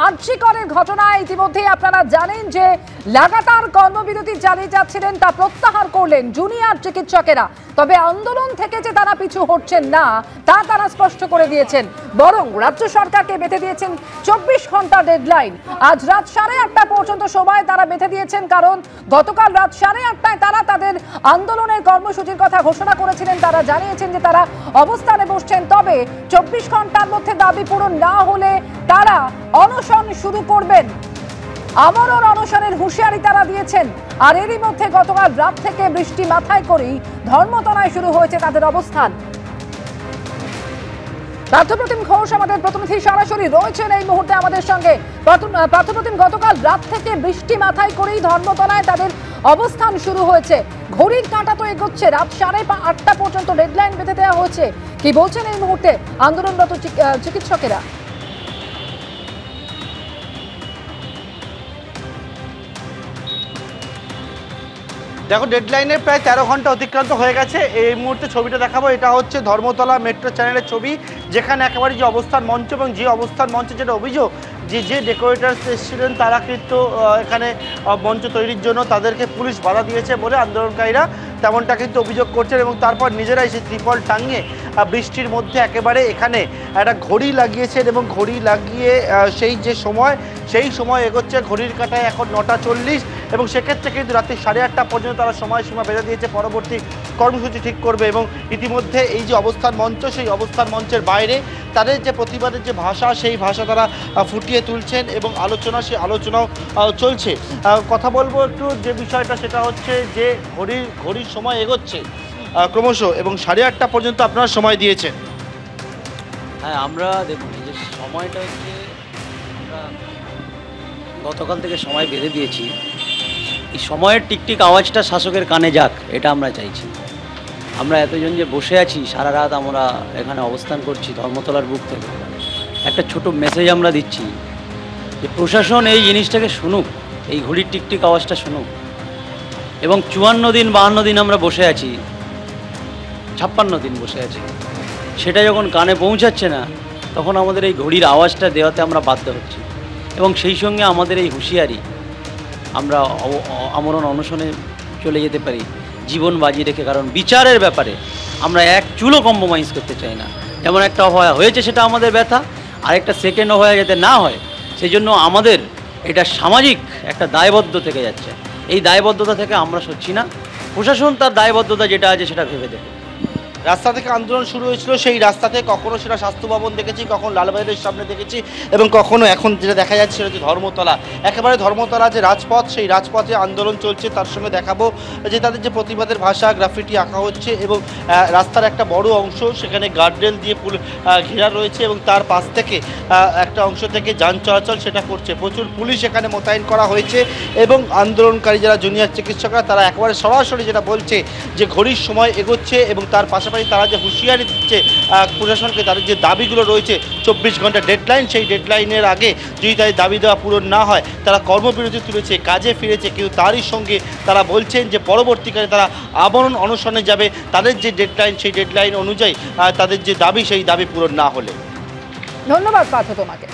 আর্যিকরের ঘটনায় ইতিমধ্যে আপনারা জানেন যে লাগাতার কর্মবিরতি চালিয়ে যাচ্ছিলেন, তা প্রত্যাহার করলেন জুনিয়র চিকিৎসকেরা। তবে আন্দোলন থেকে যে তারা পিছু হটছেন না তা তারা স্পষ্ট করে দিয়েছেন, বরং রাজ্য সরকারকে বেঁধে দিয়েছেন 24 ঘন্টা ডেডলাইন। আজ রাত 8:30 পর্যন্ত সময় তারা বেঁধে দিয়েছেন, কারণ গতকাল রাত 8:30টায় তারা তাদের আন্দোলনের কর্মসূচির কথা ঘোষণা করেছিলেন। তারা জানিয়েছেন যে তারা অবস্থানে বসছেন, তবে 24 ঘন্টার মধ্যে দাবি পূরণ না হলে তারা অনশন শুরু করবেন। আমরণ অনশনের হুঁশিয়ারি তারা দিয়েছেন। আর এরই মধ্যে গতকাল রাত থেকে বৃষ্টি মাথায় করেই ধর্মতলায় শুরু হয়েছে তাদের অবস্থান। পার্থপ্রতিম ঘোষ আমাদের প্রতিনিধি সরাসরি রয়েছেন এই মুহূর্তে আমাদের সঙ্গে। পার্থপ্রতিম, গতকাল রাত থেকে বৃষ্টি মাথায় করেই ধর্মতলায় তাদের অবস্থান শুরু হয়েছে। ঘড়ির কাঁটা তো এগোচ্ছে, রাত 8:30 পর্যন্ত ডেডলাইন বেঁধে দেওয়া হয়েছে। কি বলছেন এই মুহূর্তে আন্দোলনরত চিকিৎসকেরা? দেখো, ডেডলাইনের প্রায় 13 ঘন্টা অতিক্রান্ত হয়ে গেছে। এই মুহূর্তে ছবিটা দেখাবো, এটা হচ্ছে ধর্মতলা মেট্রো চ্যানেলের ছবি, যেখানে একেবারে যে অবস্থান মঞ্চ এবং যে অবস্থান মঞ্চে যেটা অভিযোগ যে ডেকোরেটার্স এসেছিলেন তারা কিন্তু এখানে মঞ্চ তৈরির জন্য তাদেরকে পুলিশ বাধা দিয়েছে বলে আন্দোলনকারীরা তেমনটা কিন্তু অভিযোগ করছেন। এবং তারপর নিজেরাই সেই ত্রিপল টাঙিয়ে বৃষ্টির মধ্যে একেবারে এখানে একটা ঘড়ি লাগিয়েছেন এবং ঘড়ি লাগিয়ে সেই সময় এগোচ্ছে। ঘড়ির কাঁটায় এখন 9:40 এবং সেক্ষেত্রে কিন্তু রাত্রি 8:30 পর্যন্ত তারা সময়সীমা বেঁধে দিয়েছে, পরবর্তী কর্মসূচি ঠিক করবে। এবং ইতিমধ্যে এই যে অবস্থান মঞ্চ, সেই অবস্থান মঞ্চের বাইরে তাদের যে প্রতিবাদের যে ভাষা, সেই ভাষা তারা ফুটিয়ে তুলছেন এবং সেই আলোচনাও চলছে। কথা বলবো একটু যে বিষয়টা, সেটা হচ্ছে যে ঘড়ির সময় এগোচ্ছে ক্রমশ এবং 8:30 পর্যন্ত আপনারা সময় দিয়েছেন। হ্যাঁ, আমরা দেখুন এই যে সময়টা হচ্ছে আমরা গতকাল থেকে সময় বেঁধে দিয়েছি। এই সময়ের টিকটিক আওয়াজটা শাসকের কানে যাক, এটা আমরা চাইছি। আমরা এতজন যে বসে আছি, সারা রাত আমরা এখানে অবস্থান করছি ধর্মতলার বুক থেকে, একটা ছোট মেসেজ আমরা দিচ্ছি যে প্রশাসন এই জিনিসটাকে শুনুক, এই ঘড়ির টিকটিক আওয়াজটা শুনুক। এবং 54 দিন 52 দিন আমরা বসে আছি, 56 দিন বসে আছি, সেটা যখন কানে পৌঁছাচ্ছে না, তখন আমাদের এই ঘড়ির আওয়াজটা দেওয়াতে আমরা বাধ্য হচ্ছি। এবং সেই সঙ্গে আমাদের এই হুঁশিয়ারি, আমরা আমরণ অনশনে চলে যেতে পারি জীবন বাজি রেখে, কারণ বিচারের ব্যাপারে আমরা এক চুলও কম্প্রোমাইজ করতে চাই না। যেমন একটা অভয়া হয়েছে সেটা আমাদের ব্যথা, আরেকটা সেকেন্ড অভয়া যাতে না হয় সেই জন্য আমাদের এটা সামাজিক একটা দায়বদ্ধ থেকে যাচ্ছে। এই দায়বদ্ধতা থেকে আমরা সরছি না। প্রশাসন তার দায়বদ্ধতা যেটা আছে সেটা ভেবে দেবে। রাস্তা থেকে আন্দোলন শুরু হয়েছিল, সেই রাস্তাতে কখনো সেটা স্বাস্থ্য ভবন দেখেছি, কখনো লালবাজারের সামনে দেখেছি এবং কখনো এখন যেটা দেখা যাচ্ছে সেটা হচ্ছে ধর্মতলা। একেবারে ধর্মতলা যে রাজপথ, সেই রাজপথে আন্দোলন চলছে। তার সঙ্গে দেখাবো যে তাদের যে প্রতিবাদের ভাষা, গ্রাফিটি আঁকা হচ্ছে এবং রাস্তার একটা বড় অংশ সেখানে গার্ডরেল দিয়ে ঘেরা রয়েছে এবং তার পাশ থেকে একটা অংশ থেকে যান চলাচল সেটা করছে। প্রচুর পুলিশ এখানে মোতায়েন করা হয়েছে এবং আন্দোলনকারী যারা জুনিয়র চিকিৎসকরা তারা একেবারে সরাসরি যেটা বলছে যে ঘড়ির সময় এগোচ্ছে এবং তার পাশাপাশি তারা যে হুঁশিয়ারি দিচ্ছে প্রশাসনকে, তাদের যে দাবিগুলো রয়েছে 24 ঘন্টা ডেডলাইন, সেই ডেডলাইনের আগে যদি তাদের দাবি দেওয়া পূরণ না হয় তারা কর্মবিরতি তুলেছে, কাজে ফিরেছে। কিন্তু তারই সঙ্গে তারা বলছেন যে পরবর্তীকালে তারা আমরণ অনশনে যাবে তাদের যে ডেডলাইন, সেই ডেডলাইন অনুযায়ী তাদের যে দাবি, সেই দাবি পূরণ না হলে। ধন্যবাদ পার্থ তোমাকে।